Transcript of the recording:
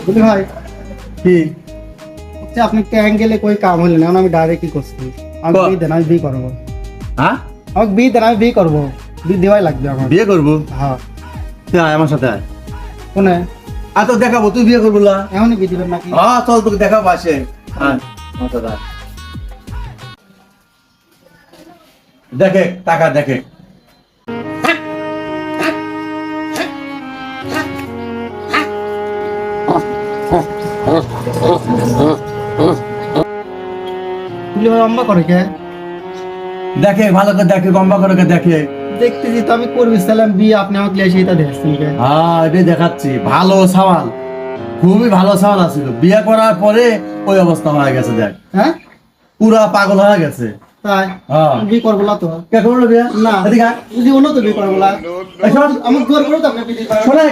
বুঝলি ভাই কি হচ্ছে আপনি ট্যাঙ্ক গেলে কই কাম হলে না আমি ডাইরেক্ট কি করছি আমি বিয়ে দেন আমি বিয়ে করবো হ্যাঁ আমাকে বিয়ে দেন আমি বিয়ে করবো বিয়ে দেওয়াই লাগবে আমার বিয়ে করবো হ্যাঁ তুই আয় আমার সাথে আয় কোনে আর তো দেখাবো তুই বিয়ে করবো না এখনই বিয়ে দিবেন নাকি হ্যাঁ চল তোকে দেখাবো আসে আয় আমার সাথে আয়। দেখে টাকা দেখে বুঝলি ভাই অম্বা করে কে দেখে ভালো করে দেখে লম্বা করে দেখে দেখতেছি তো আমি করবি সালাম বিয়ে আপনি আমাকে এসে এটা দেখছেন কে হ্যাঁ এটাই দেখাচ্ছি ভালো সওয়াল খুবই ভালো সওয়াল আছিল বিয়ে করার পরে ওই অবস্থা হয়ে গেছে দেখ হ্যাঁ পুরা পাগল হয়ে গেছে তাই হ্যাঁ আমি বিয়ে করবো না তো কে করলো বিয়ে না এদিকে আয়। যদি অন্য তো বিয়ে করবো না এই শোন, আমার জোর করে তো আপনি বিয়ে দিতে পারবেন শোনে